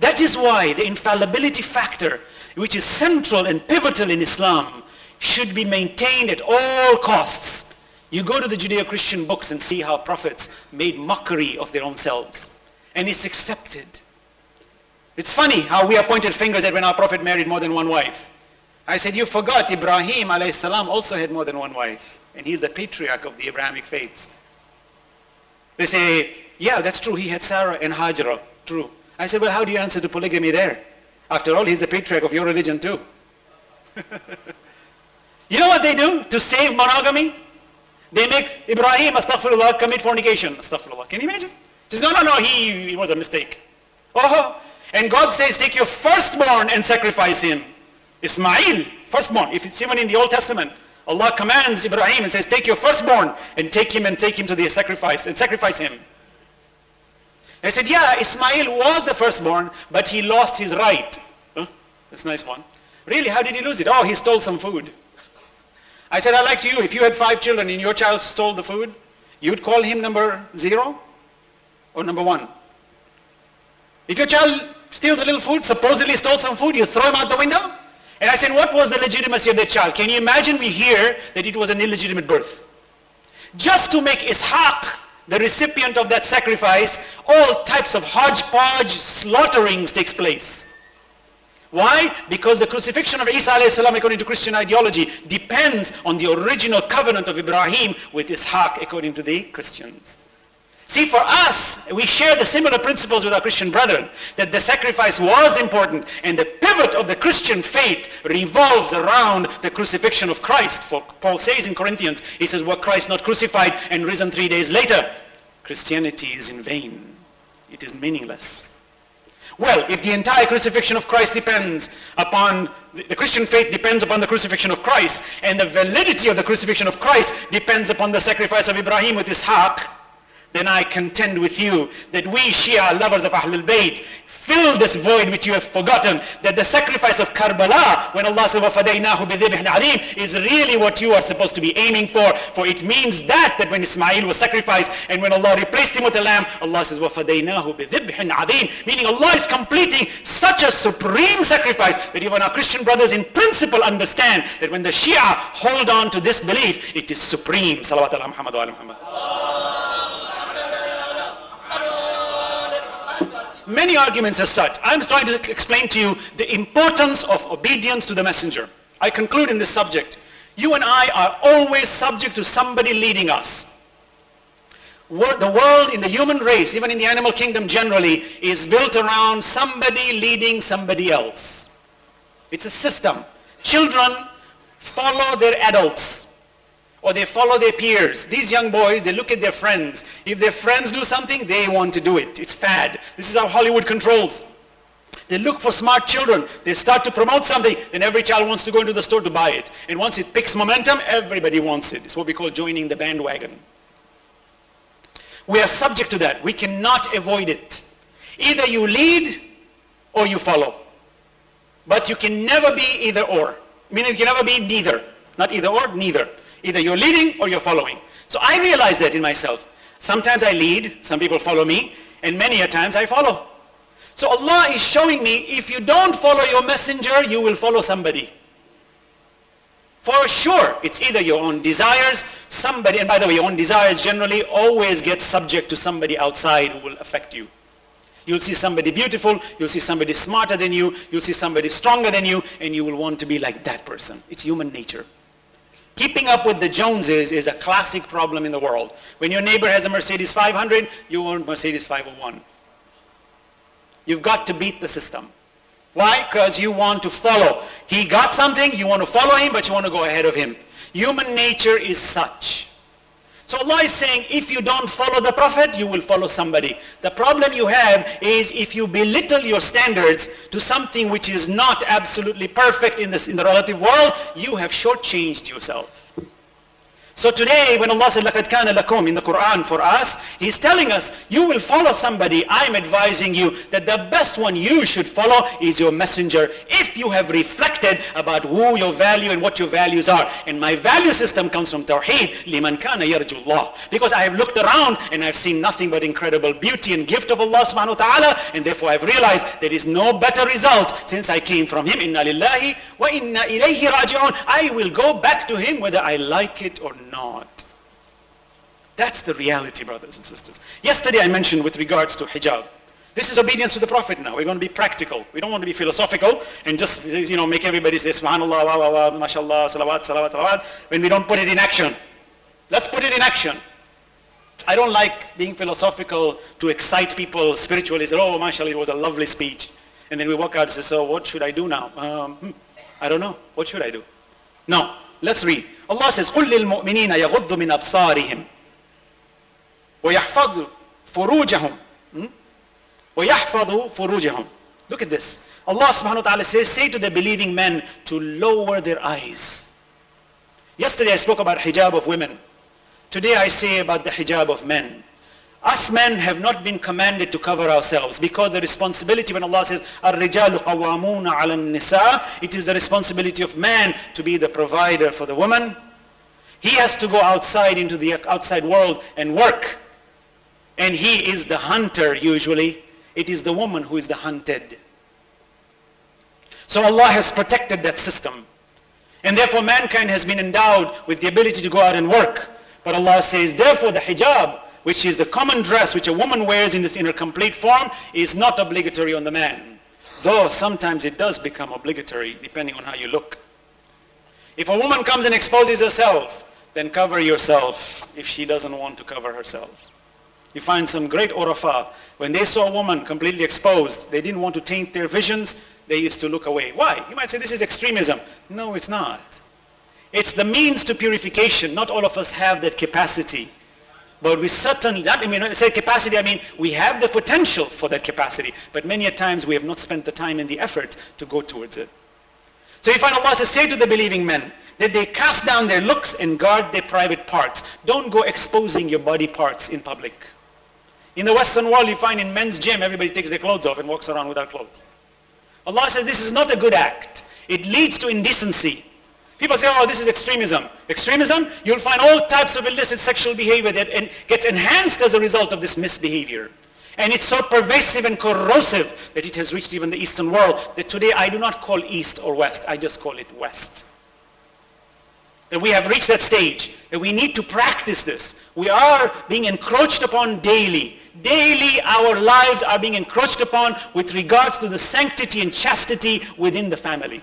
That is why the infallibility factor, which is central and pivotal in Islam, should be maintained at all costs. You go to the Judeo-Christian books and see how prophets made mockery of their own selves. And it's accepted. It's funny how we are pointed fingers at when our prophet married more than one wife. I said, you forgot Ibrahim alayhi salam also had more than one wife. And he's the patriarch of the Abrahamic faiths. They say, yeah, that's true. He had Sarah and Hajra. True. I said, well, how do you answer to polygamy there? After all, he's the patriarch of your religion too. You know what they do to save monogamy? They make Ibrahim, astaghfirullah, commit fornication. Astaghfirullah. Can you imagine? He says, no, he was a mistake. Oh, and God says, take your firstborn and sacrifice him. Ismail, firstborn. If it's even in the Old Testament, Allah commands Ibrahim and says, take your firstborn and take him to the sacrifice and sacrifice him. I said, yeah, Ismail was the firstborn, but he lost his right. Huh? That's a nice one. Really, how did he lose it? Oh, he stole some food. I said, I'd like you, if you had 5 children and your child stole the food, you'd call him number 0 or number 1? If your child steals a little food, supposedly stole some food, you throw him out the window? And I said, what was the legitimacy of that child? Can you imagine we hear that it was an illegitimate birth? Just to make Ishaq the recipient of that sacrifice, all types of hodgepodge slaughterings takes place. Why? Because the crucifixion of Isa alayhi salam according to Christian ideology depends on the original covenant of Ibrahim with Ishaq according to the Christians. See, for us, we share the similar principles with our Christian brethren, that the sacrifice was important, and the pivot of the Christian faith revolves around the crucifixion of Christ. For Paul says in Corinthians, he says, were Christ not crucified and risen 3 days later? Christianity is in vain. It is meaningless. Well, if the entire crucifixion of Christ depends upon, the Christian faith depends upon the crucifixion of Christ, and the validity of the crucifixion of Christ depends upon the sacrifice of Ibrahim with Ishaq, then I contend with you that we Shia lovers of Ahlul Bayt fill this void which you have forgotten, that the sacrifice of Karbala, when Allah says وَفَدَيْنَاهُ بِذِبْحٍ عَظِيمٍ, is really what you are supposed to be aiming for it means that when Ismail was sacrificed and when Allah replaced him with a lamb, Allah says وَفَدَيْنَاهُ بِذِبْحٍ عَظِيمٍ, meaning Allah is completing such a supreme sacrifice that even our Christian brothers in principle understand that when the Shia hold on to this belief, it is supreme. Salawat ala Muhammad wa ala Muhammad. Many arguments as such. I'm trying to explain to you the importance of obedience to the messenger. I conclude in this subject. You and I are always subject to somebody leading us. The world, in the human race, even in the animal kingdom generally, is built around somebody leading somebody else. It's a system. Children follow their adults, or they follow their peers. These young boys, they look at their friends. If their friends do something, they want to do it. It's fad. This is how Hollywood controls. They look for smart children. They start to promote something, then every child wants to go into the store to buy it. And once it picks momentum, everybody wants it. It's what we call joining the bandwagon. We are subject to that. We cannot avoid it. Either you lead or you follow. But you can never be either or. Meaning you can never be neither. Not either or, neither. Either you're leading or you're following. So I realize that in myself. Sometimes I lead, some people follow me, and many a times I follow. So Allah is showing me, if you don't follow your messenger, you will follow somebody. For sure, it's either your own desires, somebody, and by the way, your own desires generally always get subject to somebody outside who will affect you. You'll see somebody beautiful, you'll see somebody smarter than you, you'll see somebody stronger than you, and you will want to be like that person. It's human nature. Keeping up with the Joneses is a classic problem in the world. When your neighbor has a Mercedes 500, you want Mercedes 501. You've got to beat the system. Why? Because you want to follow. He got something, you want to follow him, but you want to go ahead of him. Human nature is such. So Allah is saying, if you don't follow the Prophet, you will follow somebody. The problem you have is if you belittle your standards to something which is not absolutely perfect in the relative world, you have shortchanged yourself. So today, when Allah said, لَقَدْ كَانَ لَكُمْ in the Quran for us, He's telling us, you will follow somebody. I'm advising you that the best one you should follow is your messenger if you have reflected about who your value and what your values are. And my value system comes from Tawheed, لِمَنْ كَانَ يَرْجُ اللَّهِ. Because I have looked around and I've seen nothing but incredible beauty and gift of Allah subhanahu wa ta'ala, and therefore I've realized there is no better result since I came from Him. Inna lillahi wa inna ilayhi raji'un. I will go back to Him whether I like it or not. That's the reality, brothers and sisters. Yesterday I mentioned with regards to hijab. This is obedience to the Prophet now. We're going to be practical. We don't want to be philosophical and just, make everybody say, subhanallah, wa wa wa, mashallah, salawat, salawat, salawat, when we don't put it in action. Let's put it in action. I don't like being philosophical to excite people spiritually. Say, oh, mashallah, it was a lovely speech. And then we walk out and say, so what should I do now? I don't know. What should I do? No. Let's read. Allah says, قُلْ لِلْمُؤْمِنِينَ يَغُضُّ مِنْ أَبْصَارِهِمْ وَيَحْفَظُوا فُرُوجَهُمْ وَيَحْفَظُوا فُرُوجَهُمْ. Look at this. Allah subhanahu wa ta'ala says, say to the believing men to lower their eyes. Yesterday I spoke about hijab of women. Today I say about the hijab of men. Us men have not been commanded to cover ourselves because the responsibility, when Allah says, الرِّجَالُ قَوَّامُونَ عَلَى النِّسَاءِ, it is the responsibility of man to be the provider for the woman. He has to go outside into the outside world and work. And he is the hunter usually. It is the woman who is the hunted. So Allah has protected that system. And therefore mankind has been endowed with the ability to go out and work. But Allah says, therefore the hijab, which is the common dress which a woman wears in her complete form, is not obligatory on the man. Though sometimes it does become obligatory depending on how you look. If a woman comes and exposes herself, then cover yourself if she doesn't want to cover herself. You find some great urafa, when they saw a woman completely exposed, they didn't want to taint their visions, they used to look away. Why? You might say this is extremism. No, it's not. It's the means to purification. Not all of us have that capacity. But we certainly, when I say capacity, I mean we have the potential for that capacity. But many a times we have not spent the time and the effort to go towards it. So you find Allah says, say to the believing men that they cast down their looks and guard their private parts. Don't go exposing your body parts in public. In the Western world, you find in men's gym, everybody takes their clothes off and walks around without clothes. Allah says this is not a good act. It leads to indecency. People say, oh, this is extremism. Extremism, you'll find all types of illicit sexual behavior that gets enhanced as a result of this misbehavior. And it's so pervasive and corrosive that it has reached even the Eastern world that today I do not call East or West, I just call it West. That we have reached that stage, that we need to practice this. We are being encroached upon daily. Daily our lives are being encroached upon with regards to the sanctity and chastity within the family.